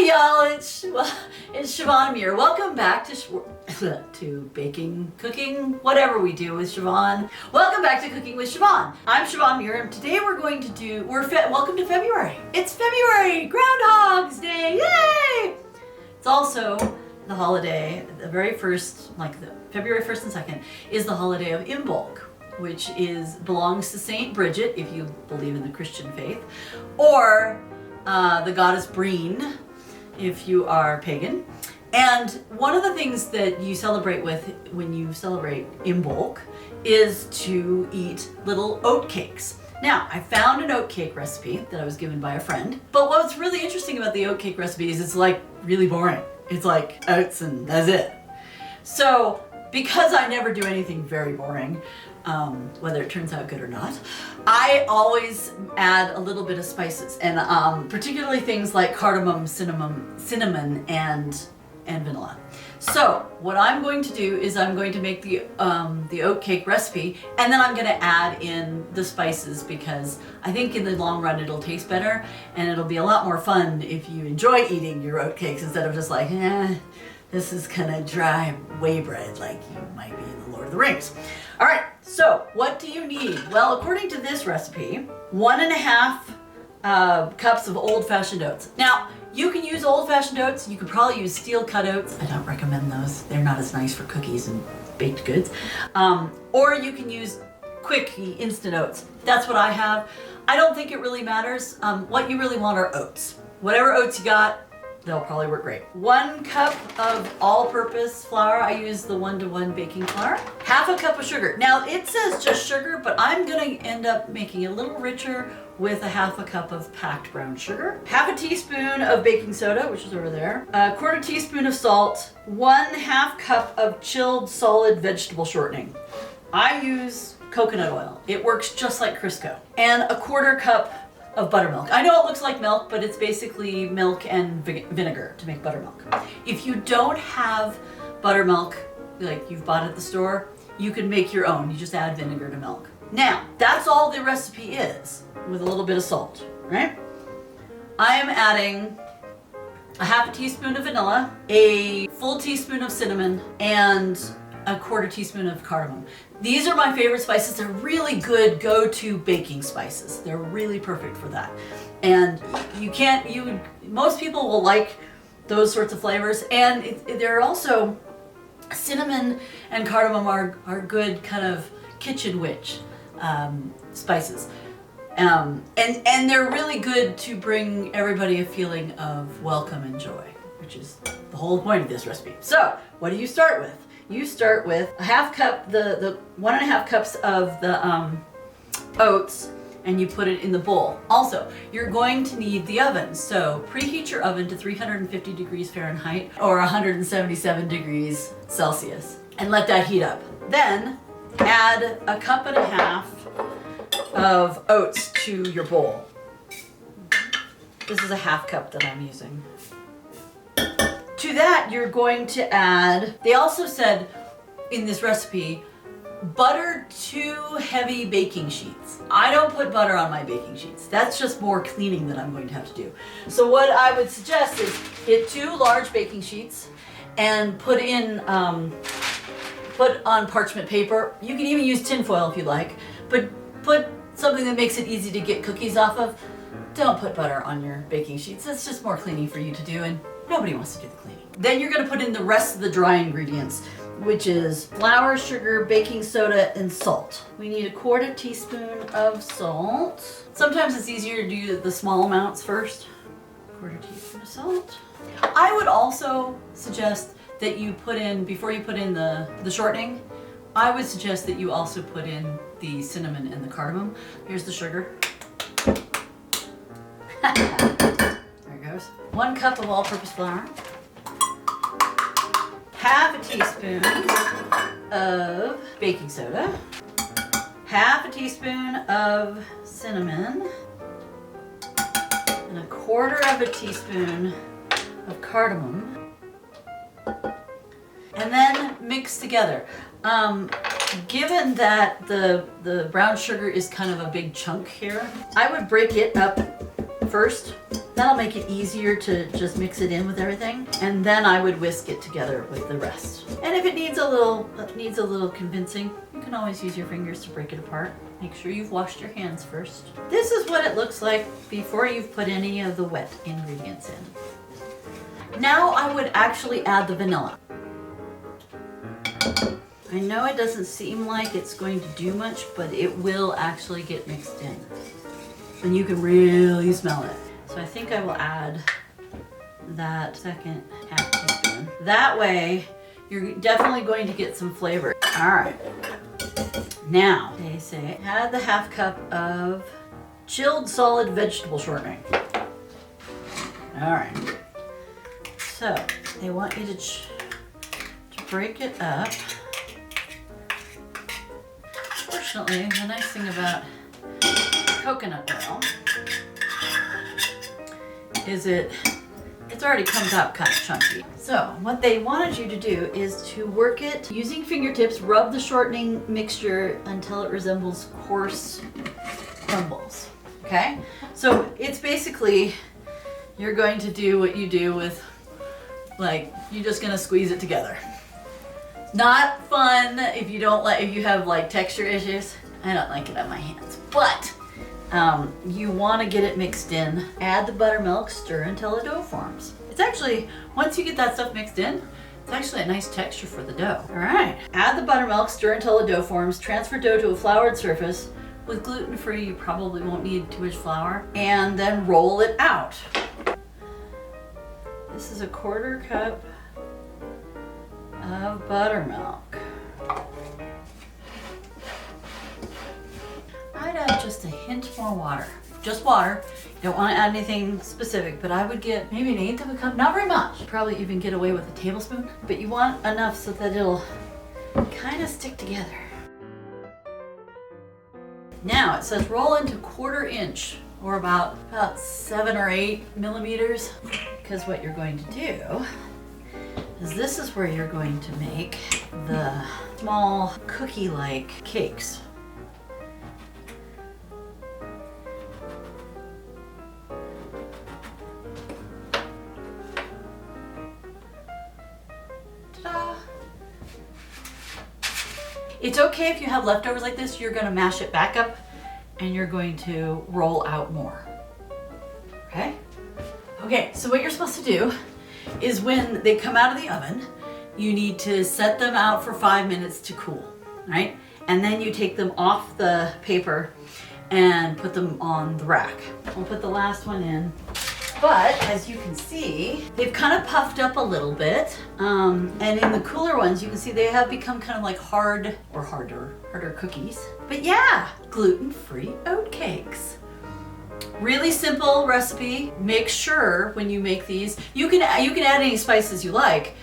Hey y'all, it's Siobhan Muir. Welcome back to baking, cooking, whatever we do with Siobhan. Welcome back to Cooking with Siobhan. I'm Siobhan Muir, and today we're going to do, welcome to February. It's February, Groundhog's Day, yay! It's also the holiday, the very first, like the February 1st and 2nd, is the holiday of Imbolc, which belongs to Saint Bridget, if you believe in the Christian faith, or the goddess Breen, if you are pagan. And one of the things that you celebrate with when you celebrate Imbolc is to eat little oat cakes. Now, I found an oat cake recipe that I was given by a friend, but what's really interesting about the oat cake recipe is it's like really boring. It's like oats and that's it. So, because I never do anything very boring, whether it turns out good or not, I always add a little bit of spices, and particularly things like cardamom, cinnamon, and vanilla. So what I'm going to do is I'm going to make the oat cake recipe, and then I'm going to add in the spices because I think in the long run it'll taste better, and it'll be a lot more fun if you enjoy eating your oat cakes instead of just like, this is kind of dry whey bread like you might be in the Lord of the Rings. All right, so what do you need? Well, according to this recipe, 1.5 cups of old-fashioned oats. Now, you can use old-fashioned oats. You could probably use steel-cut oats. I don't recommend those. They're not as nice for cookies and baked goods. Or you can use quick instant oats. That's what I have. I don't think it really matters. What you really want are oats. Whatever oats you got, they'll probably work great. 1 cup of all-purpose flour. I use the 1-to-1 baking flour. 1/2 cup of sugar. Now it says just sugar, but I'm gonna end up making it a little richer with 1/2 cup of packed brown sugar. 1/2 teaspoon of baking soda, which is over there. 1/4 teaspoon of salt. 1/2 cup of chilled solid vegetable shortening. I use coconut oil. It works just like Crisco. And 1/4 cup of buttermilk. I know it looks like milk, but it's basically milk and vinegar to make buttermilk. If you don't have buttermilk, like you've bought at the store, you can make your own. You just add vinegar to milk. Now, that's all the recipe is, with a little bit of salt, right? I am adding 1/2 teaspoon of vanilla, a full teaspoon of cinnamon, and 1/4 teaspoon of cardamom. These are my favorite spices. They're really good go-to baking spices. They're really perfect for that. And most people will like those sorts of flavors. And they're also, cinnamon and cardamom are good kind of kitchen witch spices. And they're really good to bring everybody a feeling of welcome and joy, which is the whole point of this recipe. So, what do you start with? You start with 1/2 cup, the 1.5 cups of the oats, and you put it in the bowl. Also, you're going to need the oven, so preheat your oven to 350 degrees Fahrenheit or 177 degrees Celsius, and let that heat up. Then add 1.5 cups of oats to your bowl. This is 1/2 cup that I'm using. To that, you're going to add, they also said in this recipe, butter 2 heavy baking sheets. I don't put butter on my baking sheets. That's just more cleaning that I'm going to have to do. So what I would suggest is get 2 large baking sheets and put on parchment paper. You can even use tin foil if you like, but put something that makes it easy to get cookies off of. Don't put butter on your baking sheets. That's just more cleaning for you to do, and nobody wants to do the cleaning. Then you're going to put in the rest of the dry ingredients, which is flour, sugar, baking soda, and salt. We need 1/4 teaspoon of salt. Sometimes it's easier to do the small amounts first. 1/4 teaspoon of salt. I would also suggest that you put in, before you put in the shortening, I would suggest that you also put in the cinnamon and the cardamom. Here's the sugar. There it goes. 1 cup of all-purpose flour. 1/2 teaspoon of baking soda. 1/2 teaspoon of cinnamon. And 1/4 teaspoon of cardamom. And then mix together. Given that the brown sugar is kind of a big chunk here, I would break it up first That'll make it easier to just mix it in with everything. And then I would whisk it together with the rest. And if it needs a little convincing, you can always use your fingers to break it apart. Make sure you've washed your hands first. This is what it looks like before you've put any of the wet ingredients in. Now I would actually add the vanilla. I know it doesn't seem like it's going to do much, but it will actually get mixed in. And you can really smell it. So I think I will add that second half teaspoon. That way, you're definitely going to get some flavor. All right. Now, they say add the half cup of chilled solid vegetable shortening. All right. So they want you to break it up. Fortunately, the nice thing about coconut oil is it already comes out kind of chunky. So what they wanted you to do is to work it using fingertips, rub the shortening mixture until it resembles coarse crumbles. Okay? So it's basically, you're going to do what you do with, like, you're just gonna squeeze it together. Not fun if you have like texture issues. I don't like it on my hands, but you want to get it mixed in. Add the buttermilk, stir until the dough forms. It's actually, once you get that stuff mixed in, it's actually a nice texture for the dough. All right, add the buttermilk, stir until the dough forms. Transfer dough to a floured surface. With gluten-free, you probably won't need too much flour. And then roll it out. This is a 1/4 cup of buttermilk. I'd add just a hint more water. Just water. You don't want to add anything specific, but I would get maybe 1/8 of a cup, not very much. Probably even get away with a tablespoon, but you want enough so that it'll kind of stick together. Now it says roll into 1/4 inch or about 7 or 8 millimeters, because what you're going to do is this is where you're going to make the small cookie-like cakes. Ta-da! It's okay if you have leftovers like this, you're going to mash it back up and you're going to roll out more. Okay? Okay, so what you're supposed to do is when they come out of the oven, you need to set them out for 5 minutes to cool, right? And then you take them off the paper and put them on the rack. We'll put the last one in. But as you can see, they've kind of puffed up a little bit. And in the cooler ones, you can see they have become kind of like hard or harder cookies. But yeah, gluten-free oat cakes. Really simple recipe. Make sure when you make these, you can add any spices you like,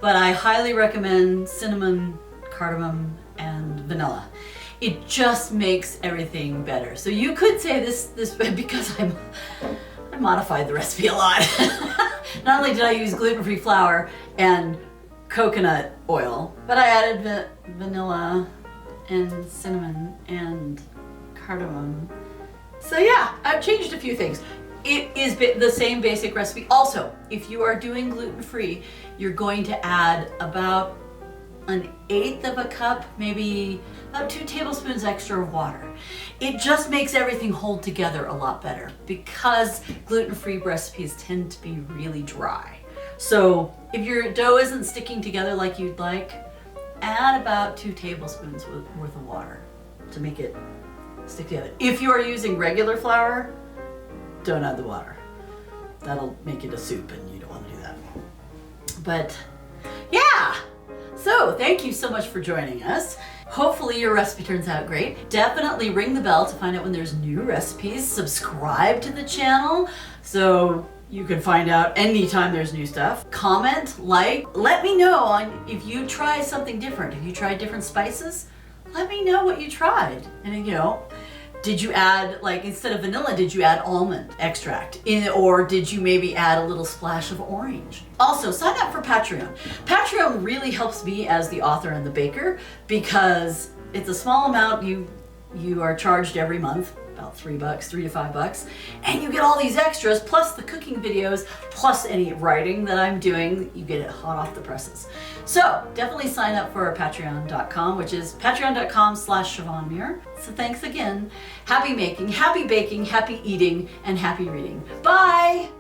but I highly recommend cinnamon, cardamom, and vanilla. It just makes everything better. So you could say this because I modified the recipe a lot. Not only did I use gluten-free flour and coconut oil, but I added vanilla and cinnamon and cardamom. So yeah, I've changed a few things. It is the same basic recipe. Also, if you are doing gluten-free, you're going to add about 1/8 of a cup, maybe about 2 tablespoons extra of water. It just makes everything hold together a lot better because gluten-free recipes tend to be really dry. So if your dough isn't sticking together like you'd like, add about 2 tablespoons worth of water to make it stick together. If you are using regular flour, don't add the water. That'll make it a soup and you don't want to do that. But yeah, so thank you so much for joining us. Hopefully your recipe turns out great. Definitely ring the bell to find out when there's new recipes. Subscribe to the channel so you can find out anytime there's new stuff. Comment, like, let me know if you try something different. If you tried different spices, let me know what you tried. And did you add, like, instead of vanilla, did you add almond extract or did you maybe add a little splash of orange? Also, sign up for Patreon. Patreon really helps me as the author and the baker because it's a small amount you are charged every month, about $3, $3 to $5. And you get all these extras, plus the cooking videos, plus any writing that I'm doing. You get it hot off the presses. So definitely sign up for patreon.com, which is patreon.com/Siobhan Muir. So thanks again. Happy making, happy baking, happy eating, and happy reading. Bye!